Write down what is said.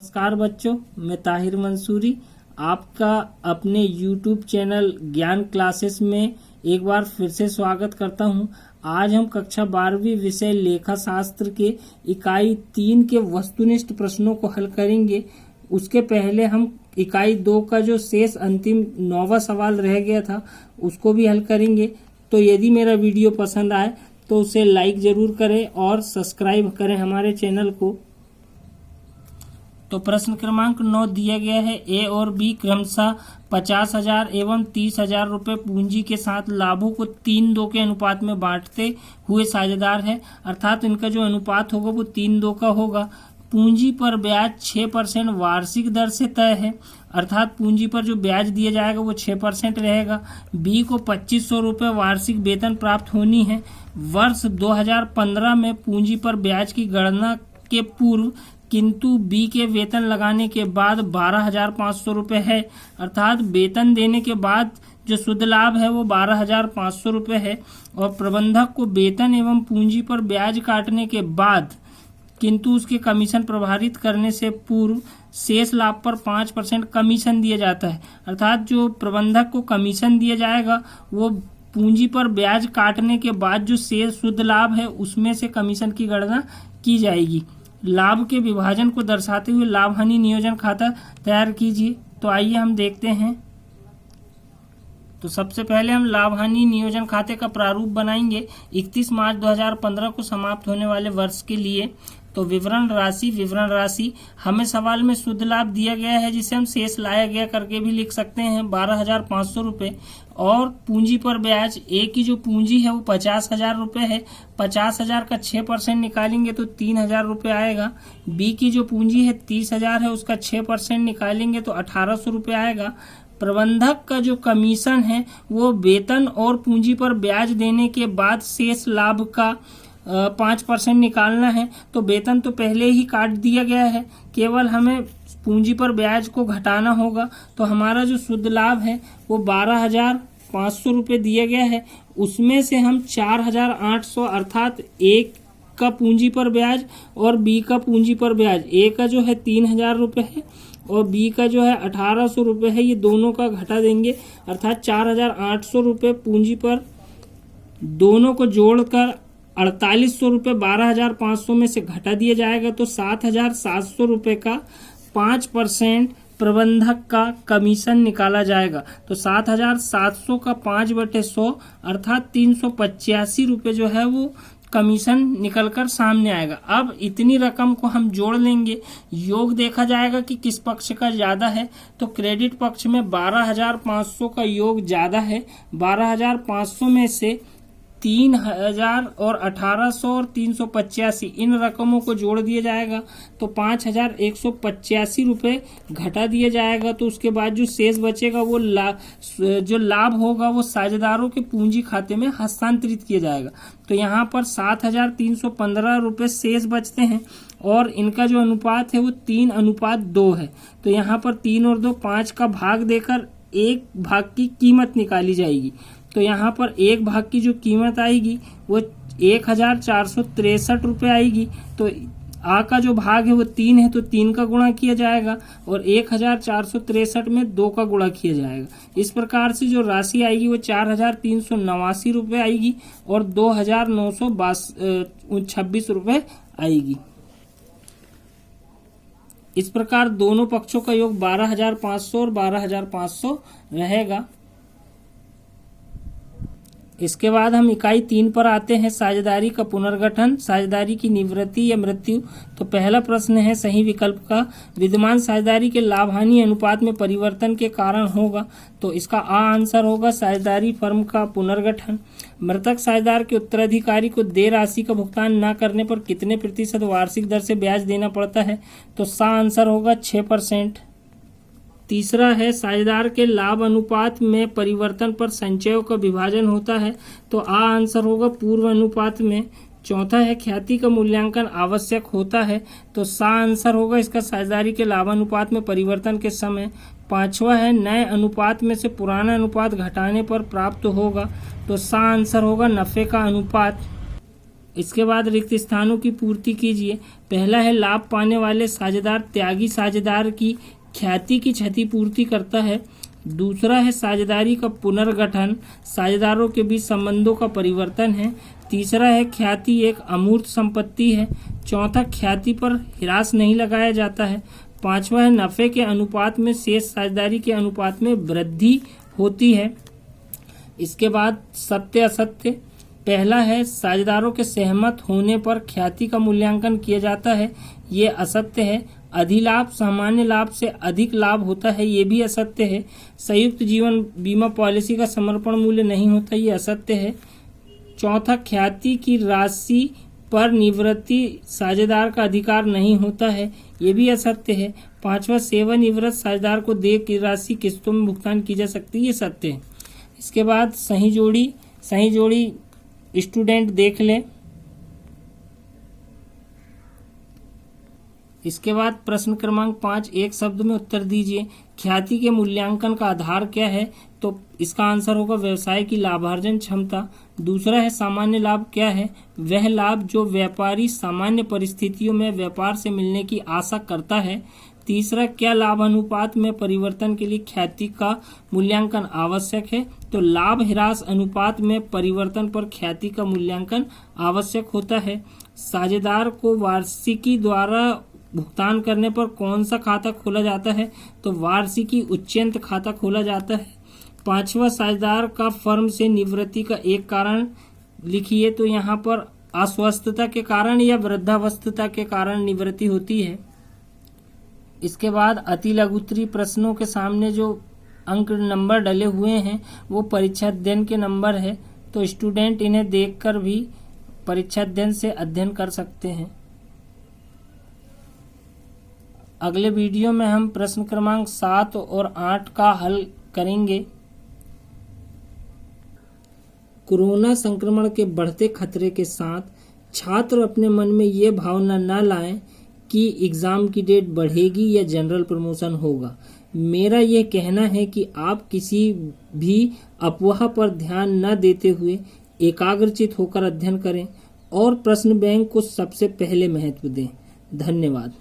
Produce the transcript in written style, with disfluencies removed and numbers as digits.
नमस्कार बच्चों, मैं ताहिर मंसूरी आपका अपने YouTube चैनल ज्ञान क्लासेस में एक बार फिर से स्वागत करता हूं। आज हम कक्षा 12वीं विषय लेखा शास्त्र के इकाई 3 के वस्तुनिष्ठ प्रश्नों को हल करेंगे। उसके पहले हम इकाई 2 का जो शेष अंतिम 9वां सवाल रह गया था उसको भी हल करेंगे। तो यदि मेरा वीडियो पसंद आए तो उसे लाइक जरूर करें और सब्सक्राइब करें हमारे चैनल को। तो प्रश्न क्रमांक 9 दिया गया है, ए और बी क्रमशः 50,000 एवं 30,000 रुपये पूंजी के साथ लाभों को 3-2 के अनुपात में बांटते हुए साझेदार है। अर्थात इनका जो अनुपात होगा वो 3-2 का होगा। पूंजी पर ब्याज 6% वार्षिक दर से तय है, अर्थात पूंजी पर जो ब्याज दिया जाएगा वो 6% रहेगा। बी को 2500 रुपये वार्षिक वेतन प्राप्त होनी है। वर्ष 2015 में पूंजी पर ब्याज की गणना के पूर्व किंतु बी के वेतन लगाने के बाद 12,500 रुपये है, अर्थात वेतन देने के बाद जो शुद्ध लाभ है वो 12,500 रुपये है। और प्रबंधक को वेतन एवं पूंजी पर ब्याज काटने के बाद किंतु उसके कमीशन प्रभावित करने से पूर्व शेष लाभ पर 5% कमीशन दिया जाता है। अर्थात जो प्रबंधक को कमीशन दिया जाएगा वो पूंजी पर ब्याज काटने के बाद जो शेष शुद्ध लाभ है उसमें से कमीशन की गणना की जाएगी। लाभ के विभाजन को दर्शाते हुए लाभ हानि नियोजन खाता तैयार कीजिए। तो आइए हम देखते हैं। तो सबसे पहले हम लाभ हानि नियोजन खाते का प्रारूप बनाएंगे 31 मार्च 2015 को समाप्त होने वाले वर्ष के लिए। तो विवरण राशि हमें सवाल में शुद्ध लाभ दिया गया है जिसे हम शेष लाया गया करके भी लिख सकते हैं 12,500 रुपये। और पूंजी पर ब्याज, ए की जो पूंजी है वो 50,000 रुपये है। 50,000 का 6% निकालेंगे तो 3,000 रुपये आएगा। बी की जो पूंजी है 30,000 है, उसका 6% निकालेंगे तो 1,800 रुपये आएगा। प्रबंधक का जो कमीशन है वो वेतन और पूंजी पर ब्याज देने के बाद शेष लाभ का 5% निकालना है। तो वेतन तो पहले ही काट दिया गया है, केवल हमें पूंजी पर ब्याज को घटाना होगा। तो हमारा जो शुद्ध लाभ है वो 12,500 रुपये दिया गया है। उसमें से हम 4,800 अर्थात ए का पूंजी पर ब्याज और बी का पूंजी पर ब्याज, ए का जो है 3,000 रुपये है और बी का जो है 1,800 रुपये है, ये दोनों का घटा देंगे। अर्थात 4,800 रुपये पूंजी पर, दोनों को जोड़कर 4,800 रुपये 12,500 में से घटा दिया जाएगा। तो 7,700 रुपये का 5% प्रबंधक का कमीशन निकाला जाएगा। तो 7,700 का 5/100 अर्थात 385 रुपये जो है वो कमीशन निकलकर सामने आएगा। अब इतनी रकम को हम जोड़ लेंगे, योग देखा जाएगा कि किस पक्ष का ज्यादा है। तो क्रेडिट पक्ष में 12,500 का योग ज्यादा है। 12,500 में से 3,000 और 1,800 और 385 इन रकमों को जोड़ दिया जाएगा तो 5,185 रुपये घटा दिया जाएगा। तो उसके बाद जो शेष बचेगा वो जो लाभ होगा वो साझेदारों के पूंजी खाते में हस्तांतरित किया जाएगा। तो यहाँ पर 7,315 रुपये शेष बचते हैं और इनका जो अनुपात है वो 3:2 है। तो यहाँ पर 3 और 2 5 का भाग देकर एक भाग की कीमत निकाली जाएगी। तो यहाँ पर एक भाग की जो कीमत आएगी वो 1,463 रुपये आएगी। तो आ का जो भाग है वो 3 है तो 3 का गुणा किया जाएगा और 1,463 में 2 का गुणा किया जाएगा। इस प्रकार से जो राशि आएगी वो 4,389 रुपये आएगी और 2,926 रुपये आएगी। इस प्रकार दोनों पक्षों का योग 12,500 और 12,500 रहेगा। इसके बाद हम इकाई 3 पर आते हैं, साझेदारी का पुनर्गठन, साझेदारी की निवृत्ति या मृत्यु। तो पहला प्रश्न है सही विकल्प का, विद्यमान साझेदारी के लाभ हानि अनुपात में परिवर्तन के कारण होगा। तो इसका आंसर होगा साझेदारी फर्म का पुनर्गठन। मृतक साझेदार के उत्तराधिकारी को देय राशि का भुगतान न करने पर कितने प्रतिशत वार्षिक दर से ब्याज देना पड़ता है। तो आंसर होगा 6%। तीसरा है साझेदार के लाभ अनुपात में परिवर्तन पर संचयों का विभाजन होता है। तो आंसर होगा पूर्व अनुपात में। चौथा है ख्याति का मूल्यांकन आवश्यक होता है। तो आंसर होगा इसका साझेदारी के लाभानुपात में परिवर्तन के समय। पांचवा है नए अनुपात में से पुराना अनुपात घटाने पर प्राप्त होगा। तो आंसर होगा नफे का अनुपात। इसके बाद रिक्त स्थानों की पूर्ति कीजिए। पहला है लाभ पाने वाले साझेदार त्यागी साझेदार की ख्याति की क्षतिपूर्ति करता है। दूसरा है साझेदारी का पुनर्गठन, साझेदारों के बीच संबंधों का परिवर्तन है। तीसरा है ख्याति एक अमूर्त संपत्ति है। चौथा, ख्याति पर ह्रास नहीं लगाया जाता है। पांचवा है नफे के अनुपात में शेष साझेदारी के अनुपात में वृद्धि होती है। इसके बाद सत्य असत्य। पहला है साझेदारों के सहमत होने पर ख्याति का मूल्यांकन किया जाता है, ये असत्य है। अधिलाभ सामान्य लाभ से अधिक लाभ होता है, ये भी असत्य है। संयुक्त जीवन बीमा पॉलिसी का समर्पण मूल्य नहीं होता, ये असत्य है। चौथा, ख्याति की राशि पर निवृत्ति साझेदार का अधिकार नहीं होता है, ये भी असत्य है। पांचवा, सेवानिवृत्त साझेदार को देय की राशि किस्तों में भुगतान की जा सकती है, ये सत्य है। इसके बाद सही जोड़ी स्टूडेंट देख ले। इसके बाद प्रश्न क्रमांक 5, एक शब्द में उत्तर दीजिए। ख्याति के मूल्यांकन का आधार क्या है? तो इसका आंसर होगा व्यवसाय की लाभार्जन क्षमता। दूसरा है सामान्य लाभ क्या है? वह लाभ जो व्यापारी सामान्य परिस्थितियों में व्यापार से मिलने की आशा करता है। तीसरा, क्या लाभ अनुपात में परिवर्तन के लिए ख्याति का मूल्यांकन आवश्यक है? तो लाभ ह्रास अनुपात में परिवर्तन पर ख्याति का मूल्यांकन आवश्यक होता है। साझेदार को वार्षिकी द्वारा भुगतान करने पर कौन सा खाता खोला जाता है? तो वार्षिकी उच्चयंत खाता खोला जाता है। पांचवा, साझेदार का फर्म से निवृत्ति का एक कारण लिखिए। तो यहाँ पर अस्वस्थता के कारण या वृद्धावस्था के कारण निवृत्ति होती है। इसके बाद अति लघुत्तरीय प्रश्नों के सामने जो अंक नंबर डले हुए हैं वो परीक्षा अध्ययन के नंबर है, तो स्टूडेंट इन्हें देखकर भी परीक्षा अध्ययन से अध्ययन कर सकते हैं। अगले वीडियो में हम प्रश्न क्रमांक 7 और 8 का हल करेंगे। कोरोना संक्रमण के बढ़ते खतरे के साथ छात्र अपने मन में ये भावना न लाएं कि एग्ज़ाम की डेट बढ़ेगी या जनरल प्रमोशन होगा। मेरा ये कहना है कि आप किसी भी अफवाह पर ध्यान न देते हुए एकाग्रचित होकर अध्ययन करें और प्रश्न बैंक को सबसे पहले महत्व दें। धन्यवाद।